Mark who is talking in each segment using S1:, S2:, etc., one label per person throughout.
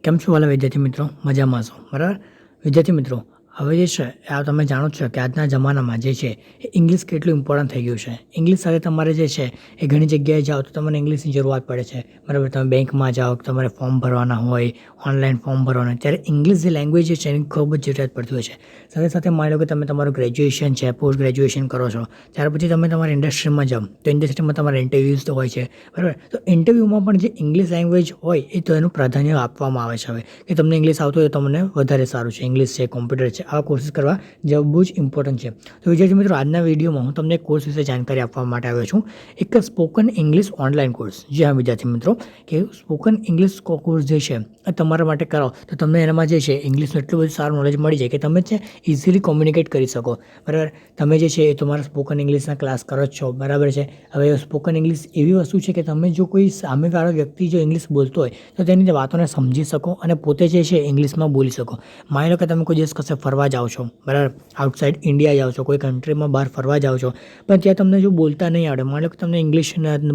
S1: કેમ છો વાલા વિદ્યાર્થી મિત્રો? મજામાં છો બરાબર? વિદ્યાર્થી મિત્રો, હવે જે છે આ તમે જાણો છો કે આજના જમાનામાં જે છે એ ઇંગ્લિશ કેટલું ઇમ્પોર્ટન્ટ થઈ ગયું છે. ઇંગ્લિશ સાથે તમારે જે છે એ ઘણી જગ્યાએ જાઓ તો તમને ઇંગ્લિશની જરૂરત પડે છે બરાબર. તમે બેંકમાં જાઓ, તમારે ફોર્મ ભરવાના હોય, ઓનલાઈન ફોર્મ ભરવાના, ત્યારે ઇંગ્લિશ જે લેંગ્વેજ છે એની ખૂબ જ જરૂરિયાત પડતી હોય છે. સાથે સાથે માની લો કે તમે તમારું ગ્રેજ્યુએશન છે, પોસ્ટ ગ્રેજ્યુએશન કરો છો, ત્યાર પછી તમે તમારી ઇન્ડસ્ટ્રીમાં જાઓ તો ઇન્ડસ્ટ્રીમાં તમારા ઇન્ટરવ્યૂઝ તો હોય છે બરાબર. તો ઇન્ટરવ્યૂમાં પણ જે ઇંગ્લિશ લેંગ્વેજ હોય એ તો એનું પ્રાધાન્ય આપવામાં આવે છે હવે કે તમને ઇંગ્લિશ આવતું હોય તો તમને વધારે સારું છે. ઇંગ્લિશ છે, કોમ્પ્યુટર છે, આવા કોર્સીસ કરવા જે બહુ જ ઇમ્પોર્ટન્ટ છે. તો વિદ્યાર્થી મિત્રો, આજના વિડીયોમાં હું તમને એક કોર્સ વિશે જાણકારી આપવા માટે આવ્યો છું. એક સ્પોકન ઇંગ્લિશ ઓનલાઈન કોર્સ. જી હા વિદ્યાર્થી મિત્રો, કે સ્પોકન ઇંગ્લિશ કોર્સ જે છે એ તમારા માટે કરાવો તો તમને એનામાં જે છે ઇંગ્લિશનું એટલું બધું સારું નોલેજ મળી જાય કે તમે છે ઇઝીલી કોમ્યુનિકેટ કરી શકો બરાબર. તમે જે છે એ તમારા સ્પોકન ઇંગ્લિશના ક્લાસ કરો જ છો બરાબર છે. હવે સ્પોકન ઇંગ્લિશ એવી વસ્તુ છે કે તમે જો કોઈ સામેવાળો વ્યક્તિ જો ઇંગ્લિશ બોલતો હોય તો તેની વાતોને સમજી શકો અને પોતે જે છે ઇંગ્લિશમાં બોલી શકો. માની લો કે તમે કોઈ દિવસ કશે ફરવા જાઓ છો બરાબર, આઉટસાઇડ ઇન્ડિયા જાઓ છો, કોઈ કન્ટ્રીમાં બહાર ફરવા જાઓ છો, પણ ત્યાં તમને જો બોલતા નહીં આવડે, માની લો કે તમને ઇંગ્લિશ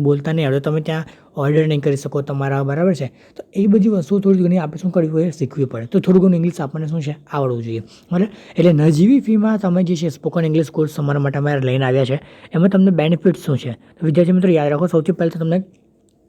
S1: બોલતા નહીં આવડે, તમે ત્યાં ઓર્ડર નહીં કરી શકો તમારા બરાબર છે. તો એ બધી વસ્તુઓ થોડી ઘણી આપણે શું કરવી પડે, શીખવી પડે. તો થોડું ઘણું ઇંગ્લિશ આપણને શું છે આવડવું જોઈએ બરાબર. એટલે નજીવી ફીમાં તમે જે છે સ્પોકન ઇંગ્લિશ કોર્સ તમારા માટે અમારે લઈને આવ્યા છે. એમાં તમને બેનિફિટ્સ શું છે તો વિદ્યાર્થી મિત્રો યાદ રાખો, સૌથી પહેલાં તો તમને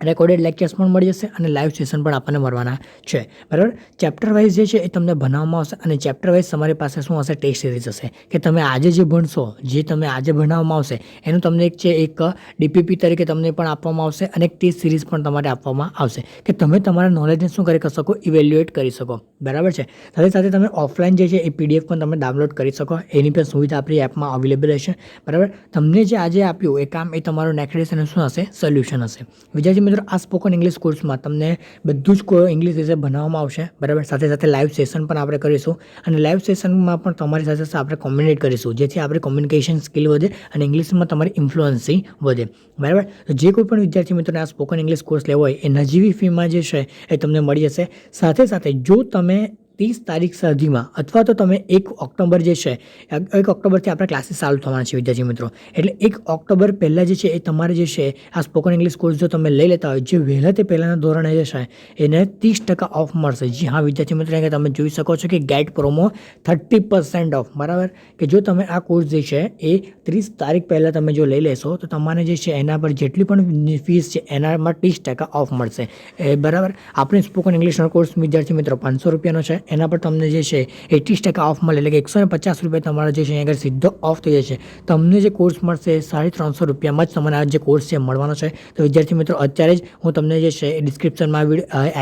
S1: રેકોર્ડેડ લેક્ચર્સ પણ મળી જશે અને લાઈવ સેશન પણ આપણને મળવાના છે બરાબર. ચેપ્ટર વાઇઝ જે છે એ તમને ભણાવવામાં આવશે અને ચેપ્ટર વાઇઝ તમારી પાસે શું હશે, ટેસ્ટ સિરીઝ હશે કે તમે આજે જે ભણશો, જે તમે આજે ભણાવવામાં આવશે એનું તમને એક છે એક ડીપીપી તરીકે તમને પણ આપવામાં આવશે અને એક ટેસ્ટ સિરીઝ પણ તમારે આપવામાં આવશે કે તમે તમારા નોલેજને શું કરી શકો, ઇવેલ્યુએટ કરી શકો બરાબર છે. સાથે સાથે તમે ઓફલાઈન જે છે એ પીડીએફ પણ તમે ડાઉનલોડ કરી શકો, એની પણ સુવિધા આપણી એપમાં અવેલેબલ હશે બરાબર. તમને જે આજે આપ્યું એ કામ એ તમારું નેક્સ્ટ ડે શું હશે, સોલ્યુશન હશે. વિદ્યાર્થી મિત્રો, આ સ્પોકન ઇંગ્લિશ કોર્સમાં તમને બધું જ ઇંગ્લિશ વિશે ભણાવવામાં આવશે બરાબર. સાથે સાથે લાઈવ સેશન પણ આપણે કરીશું અને લાઈવ સેશનમાં પણ તમારી સાથે આપણે કોમ્યુનિકેટ કરીશું, જેથી આપણે કોમ્યુનિકેશન સ્કિલ વધે અને ઇંગ્લિશમાં તમારી ઇન્ફ્લુઅન્સી વધે બરાબર. તો જે કોઈ પણ વિદ્યાર્થી મિત્રોને આ સ્પોકન ઇંગ્લિશ કોર્સ લેવો હોય એ નજીવી ફીમાં જે છે એ તમને મળી જશે. સાથે સાથે જો તમે 30 તારીખ સુધીમાં અથવા તો તમે 1 ઓક્ટોબર જે છે, 1 ઓક્ટોબરથી આપણા ક્લાસીસ ચાલુ થવાના છે વિદ્યાર્થી મિત્રો. એટલે 1 ઓક્ટોબર પહેલાં જે છે એ તમારે જે છે આ સ્પોકન ઇંગ્લિશ કોર્સ જો તમે લઈ લેતા હોય, જે વહેલા તે પહેલાંના ધોરણે જે છે એને 30% ઓફ મળશે. જી હા વિદ્યાર્થી મિત્રો, કે તમે જોઈ શકો છો કે ગેટ પ્રોમો 30% ઓફ બરાબર. કે જો તમે આ કોર્સ જે છે એ 30 તારીખ પહેલાં તમે જો લઈ લેશો તો તમારે જે છે એના પર જેટલી પણ ફીસ છે એનામાં 30% ઓફ મળશે એ બરાબર. આપણે સ્પોકન ઇંગ્લિશનો કોર્સ વિદ્યાર્થી મિત્રો 500 રૂપિયાનો છે, એના પર તમને જે છે 30% ઓફ મળે એટલે કે 150 રૂપિયા તમારા જે છે આગળ સીધો ઓફ થઈ જશે. તમને જે કોર્સ મળશે 350 રૂપિયામાં જ તમને આ જે કોર્સ છે મળવાનો છે. તો વિદ્યાર્થી મિત્રો, અત્યારે જ હું તમને જે છે એ ડિસ્ક્રિપ્શનમાં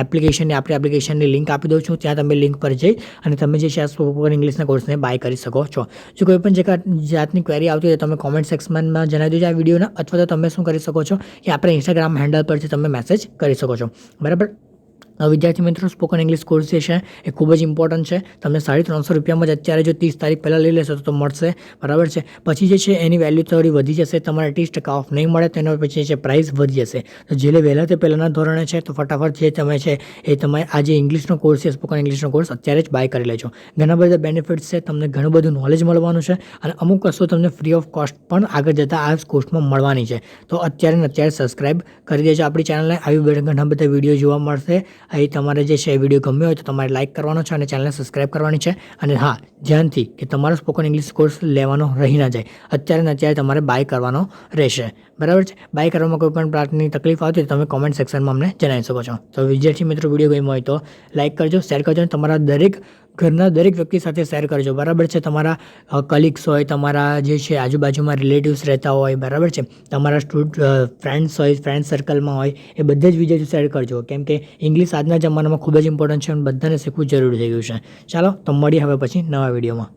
S1: એપ્લિકેશનની આપણી એપ્લિકેશનની લિંક આપી દઉં છું. ત્યાં તમે લિંક પર જઈ અને તમે જે છે આ સ્પોકન ઇંગ્લિશના કોર્સને બાય કરી શકો છો. જો કોઈ પણ જાતની ક્વેરી આવતી હોય તો તમે કોમેન્ટ સેક્શનમાં જણાવી દેજો આ વિડીયોના, અથવા તો તમે શું કરી શકો છો કે આપણે ઇન્સ્ટાગ્રામ હેન્ડલ પરથી તમે મેસેજ કરી શકો છો બરાબર. વિદ્યાર્થી મિત્રો, સ્પોકન ઇંગ્લિશ કોર્સ જે છે એ ખૂબ જ ઇમ્પોર્ટન્ટ છે. તમને 350 રૂપિયામાં જ અત્યારે જો 30 તારીખ પહેલાં લઈ લેશો તો મળશે બરાબર છે. પછી જે છે એની વેલ્યુ થોડી વધી જશે, તમારે 30% ઓફ નહીં મળે, તેના પછી છે પ્રાઇસ વધી જશે. તો જે વહેલા તે પહેલાંના ધોરણે છે તો ફટાફટ જે તમે છે એ તમે આ જે ઇંગ્લિશનો કોર્સ છે, સ્પોકન ઇંગ્લિશનો કોર્સ અત્યારે જ બાય કરી લેજો. ઘણા બધા બેનિફિટ્સ છે, તમને ઘણું બધું નોલેજ મળવાનું છે અને અમુક વસ્તુ તમને ફ્રી ઓફ કોસ્ટ પણ આગળ જતાં આ કોર્સમાં મળવાની છે. તો અત્યારે સબસ્ક્રાઈબ કરી દેજો આપણી ચેનલને. આવી ઘણા બધા વિડીયો જોવા મળશે. અહીં તમારે જે છે એ વિડીયો ગમ્યો હોય તો તમારે લાઇક કરવાનો છે અને ચેનલને સબસ્ક્રાઈબ કરવાની છે. અને હા, ધ્યાનથી કે તમારો સ્પોકન ઇંગ્લિશ કોર્સ લેવાનો રહી ના જાય, અત્યારે તમારે બાય કરવાનો રહેશે બરાબર છે. બાય કરવામાં કોઈ પણ પ્રકારની તકલીફ આવતી હોય તો તમે કોમેન્ટ સેક્શનમાં અમને જણાવી શકો છો. તો વિદ્યાર્થી મિત્રો, વિડીયો ગમ્યો હોય તો લાઇક કરજો, શેર કરજો અને તમારા ઘરના દરેક વ્યક્તિ સાથે શેર કરજો બરાબર છે. તમારા કલીગ્સ હોય, તમારા જે છે આજુબાજુમાં રિલેટિવ્સ રહેતા હોય બરાબર છે, તમારા ફ્રેન્ડ્સ હોય, ફ્રેન્ડ સર્કલમાં હોય, એ બધા જ વિડીયો શેર કરજો. કેમ કે ઇંગ્લિશ આજના જમાનામાં ખૂબ જ ઇમ્પોર્ટન્ટ છે અને બધાને શીખવું જરૂરી થઈ ગયું છે. ચાલો તો મળીએ હવે પછી નવા વિડીયોમાં.